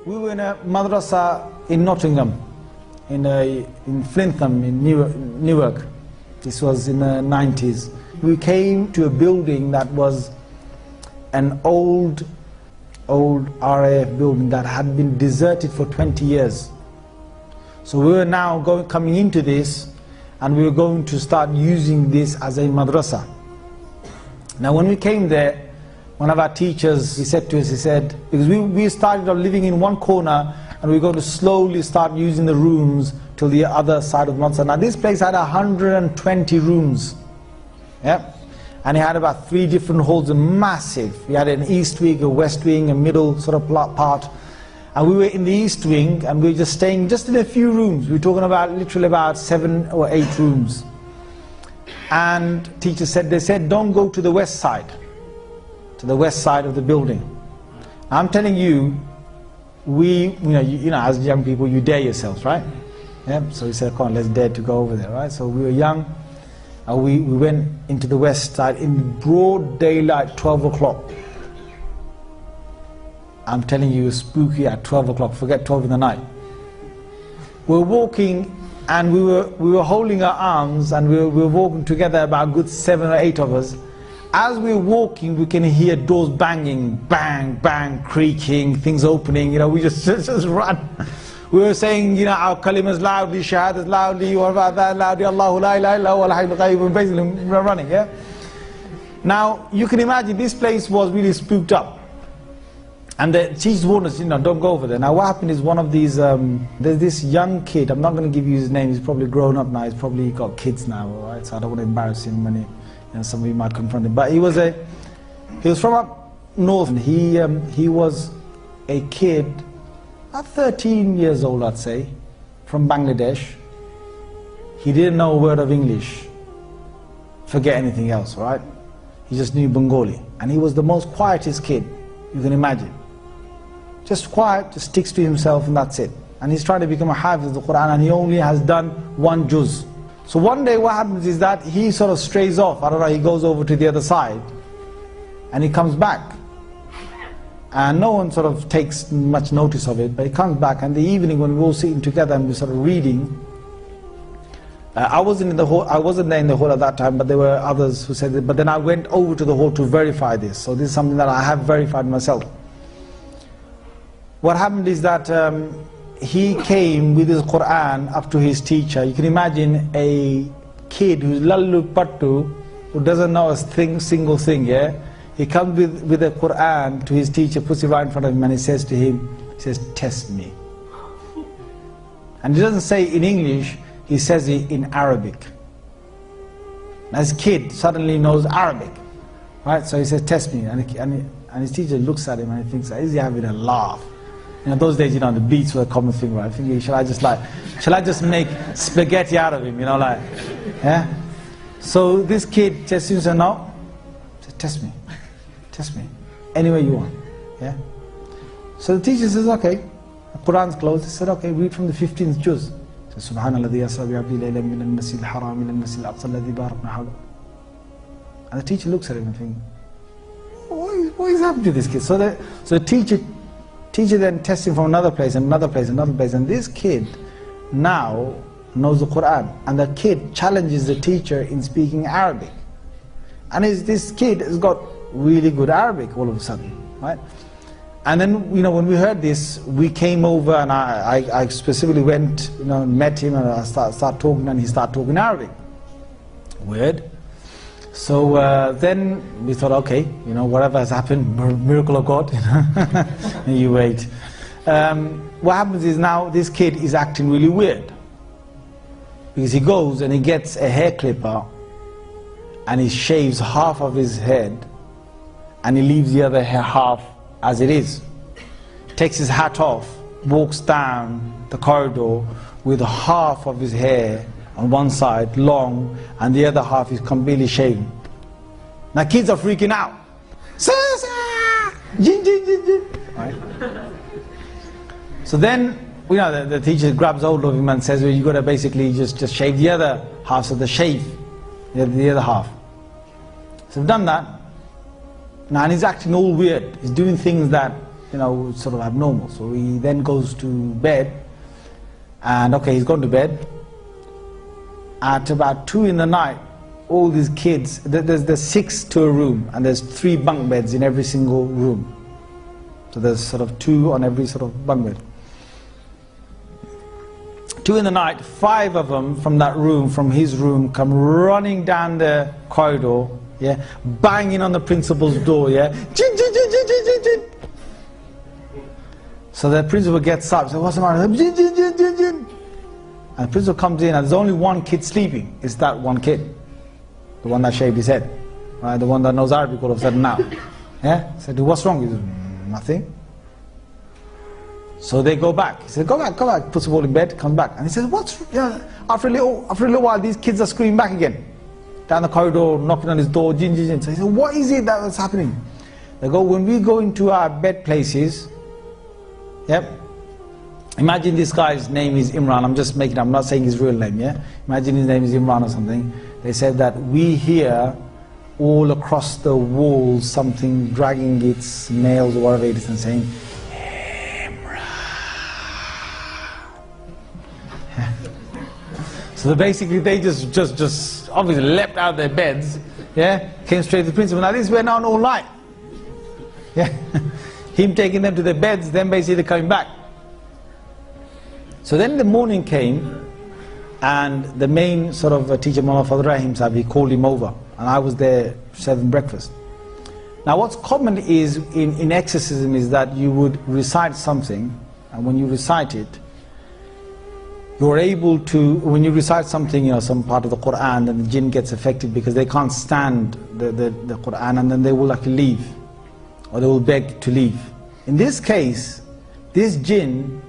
We were in a madrasa in Nottingham, in Flintham, in Newark. This was in the 90s. We came to a building that was an old RAF building that had been deserted for 20 years. So we were now coming into this, and we were going to start using this as a madrasa. Now when we came there, one of our teachers, he said to us, he said, because we started off living in one corner, and we're going to slowly start using the rooms till the other side of the madrasa. Now this place had 120 rooms, yeah? And it had about 3 different halls, massive. We had an east wing, a west wing, a middle sort of part. And we were in the east wing, and we were just staying just in a few rooms. We were talking about literally about 7 or 8 rooms. And teachers said, they said, don't go to the west side of the building. I'm telling you, you know, as young people, you dare yourselves, right? Yeah. So we said, come on, let's dare to go over there, right? So we were young, and we went into the west side in broad daylight, 12 o'clock. I'm telling you, it was spooky at 12 o'clock. Forget 12 in the night. We're walking, and we were holding our arms, and we were walking together, about a good 7 or 8 of us. As we're walking, we can hear doors banging, bang, bang, creaking, things opening. You know, we just run. We were saying, you know, our kalimas loudly, shahadas loudly, what about that loudly, Allahu la ilaha illa huwa al-hayyul qayyum, basically we're running, yeah? Now, you can imagine this place was really spooked up. And the teachers warned us, you know, don't go over there. Now what happened is one of these, there's this young kid, I'm not going to give you his name, he's probably grown up now, he's probably got kids now, right? So I don't want to embarrass him when some of you might confront him. But he was from up north, and he was a kid, about 13 years old I'd say, from Bangladesh. He didn't know a word of English. Forget anything else, right? He just knew Bengali. And he was the most quietest kid you can imagine. Just quiet, just sticks to himself, and that's it. And he's trying to become a hafiz of the Quran, and he only has done 1 juz. So one day what happens is that he sort of strays off, I don't know, he goes over to the other side, and he comes back. And no one sort of takes much notice of it, but he comes back, and the evening when we're all sitting together and we're sort of reading, I wasn't there in the hall at that time, but there were others who said it, but then I went over to the hall to verify this. So this is something that I have verified myself. What happened is that he came with his Quran up to his teacher. You can imagine a kid who's lallu pattu, who doesn't know a single thing, yeah? He comes with the Quran to his teacher, puts it right in front of him, and he says to him, he says, test me. And he doesn't say in English, he says it in Arabic. And as a kid, suddenly knows Arabic, right? So he says, test me. And his teacher looks at him and he thinks, is he having a laugh? You know, those days, you know, the beats were a common thing, right? I think, shall I just make spaghetti out of him, you know, like, yeah? So this kid just seems to know, test me, any way you want, yeah? So the teacher says, okay, the Quran's closed. He said, okay, read from the 15th juz. He says, Subhanalladhi yasra bi'abdi laylan min al-masjid al-haram ila al-masjid al-aqsa alladhi barakna hawlahu. And the teacher looks at him and thinks, what is happening to this kid? So the teacher then tests him from another place, and another place, another place, and this kid now knows the Quran, and the kid challenges the teacher in speaking Arabic. And this kid has got really good Arabic all of a sudden, right? And then, you know, when we heard this, we came over, and I specifically went, you know, met him, and I started talking, and he started talking Arabic. Weird. So then we thought, okay, you know, whatever has happened, miracle of God, you know, and you wait. What happens is now this kid is acting really weird, because he goes and he gets a hair clipper, and he shaves half of his head, and he leaves the other half as it is. Takes his hat off, walks down the corridor with half of his hair on one side, long, and the other half is completely shaven. Now kids are freaking out. Jinn, jinn, jinn, jinn. Right? So then, you know, the teacher grabs hold of him and says, well, you got to basically just shave the other half, so the shave, the other half. So we've done that. Now, and he's acting all weird. He's doing things that sort of abnormal. So he then goes to bed, and okay, he's gone to bed. At about 2 in the night, all these kids, there's 6 to a room, and there's 3 bunk beds in every single room. So there's sort of 2 on every sort of bunk bed. 2 in the night, 5 of them from that room, from his room, come running down the corridor, yeah, banging on the principal's door, yeah. Jinn, jinn, jinn, jinn, jinn, jinn, jinn. So the principal gets up, says, "What's the matter?" Jinn, jinn, jinn, jinn, jinn. And the principal comes in, and there's only one kid sleeping. It's that one kid, the one that shaved his head, right? The one that knows Arabic all of a sudden now. Yeah? He said, "What's wrong?" He said, "Nothing." So they go back. He said, go back, puts them all in bed, comes back. And he says, after a little while, these kids are screaming back again. Down the corridor, knocking on his door, jinn, jinn, jinn. So he said, "What is it that's happening?" They go, "When we go into our bed places," yep. Imagine this guy's name is Imran. I'm just making it up. I'm not saying his real name, yeah? Imagine his name is Imran or something. They said that we hear all across the walls something dragging its nails or whatever it is and saying, so basically they just obviously leapt out of their beds, yeah, came straight to the principal. Now this went on all night. Yeah. Him taking them to their beds, then basically coming back. So then the morning came, and the main sort of teacher, Mullah Fadl Rahim Sahib, he called him over, and I was there serving breakfast. Now what's common is in exorcism is that you would recite something, and when you recite it, you're able to, when you recite something, some part of the Quran, then the jinn gets affected because they can't stand the Quran, and then they will actually leave, or they will beg to leave. In this case, this jinn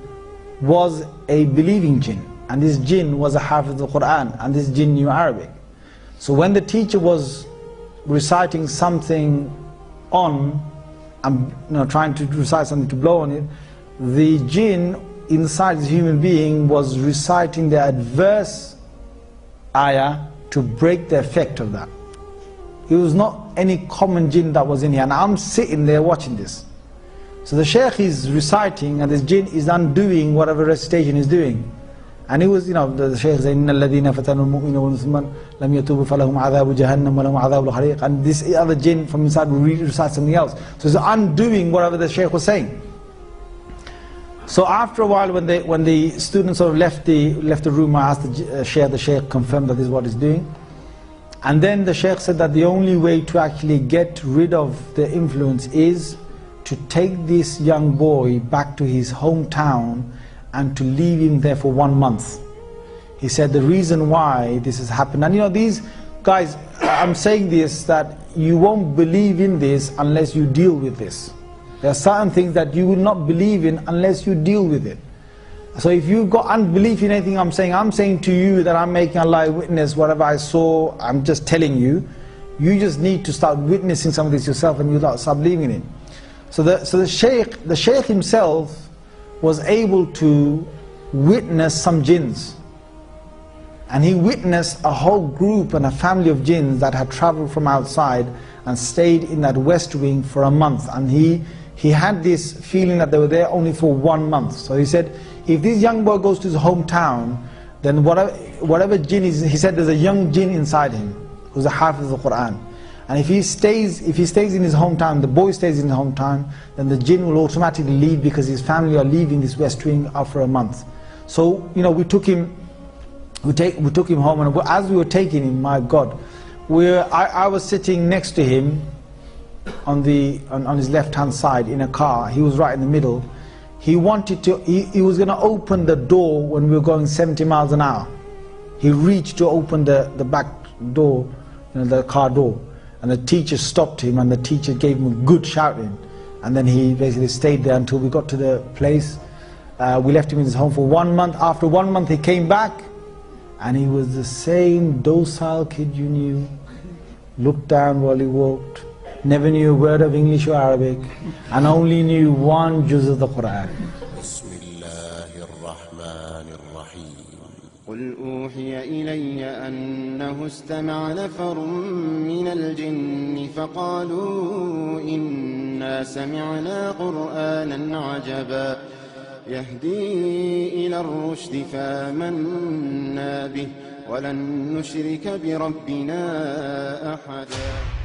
was a believing jinn, and this jinn was a hafiz of the Quran, and this jinn knew Arabic. So when the teacher was reciting something on, and trying to recite something to blow on it, the jinn inside this human being was reciting the adverse ayah to break the effect of that. It was not any common jinn that was in here, and I'm sitting there watching this. So the shaykh is reciting, and this jinn is undoing whatever recitation he's doing. And it was, the shaykh saying, إِنَّ الَّذِينَ فَتَنُوا الْمُؤْمِنَ وَالْمُسْلِمَانَ لَمْ يَتُوبُوا فَلَهُمْ عَذَابُ جَهَنَّمَ وَلَهُمْ عَذَابُ الْحَرِيقِ. And this other jinn from inside will recite something else. So it's undoing whatever the shaykh was saying. So after a while, when the students sort of left the room, I asked the shaykh confirmed that this is what he's doing. And then the shaykh said that the only way to actually get rid of the influence is to take this young boy back to his hometown and to leave him there for 1 month. He said the reason why this has happened, and these guys, I'm saying this, that you won't believe in this unless you deal with this. There are certain things that you will not believe in unless you deal with it. So if you've got unbelief in anything I'm saying to you that I'm making Allah witness, whatever I saw, I'm just telling you. You just need to start witnessing some of this yourself, and you start believing in it. So the shaykh himself was able to witness some jinns. And he witnessed a whole group and a family of jinns that had traveled from outside and stayed in that west wing for a month. And he had this feeling that they were there only for 1 month. So he said, if this young boy goes to his hometown, then whatever jinn is, he said there's a young jinn inside him who's a hafiz of the Quran. And if he stays in his hometown, the boy stays in his hometown, then the jinn will automatically leave because his family are leaving this west wing after a month. So we took him home, and as we were taking him, my God, I was sitting next to him on his left hand side in a car. He was right in the middle. He wanted to, he was going to open the door when we were going 70 miles an hour. He reached to open the back door, the car door. And the teacher stopped him, and the teacher gave him a good shouting. And then he basically stayed there until we got to the place. We left him in his home for 1 month. After 1 month he came back, and he was the same docile kid you knew. Looked down while he walked. Never knew a word of English or Arabic, and only knew 1 juz of the Quran. قل أوحي إلي أنه استمع نفر من الجن فقالوا إنا سمعنا قرآنا عجبا يهدي إلى الرشد فآمنا به ولن نشرك بربنا أحدا.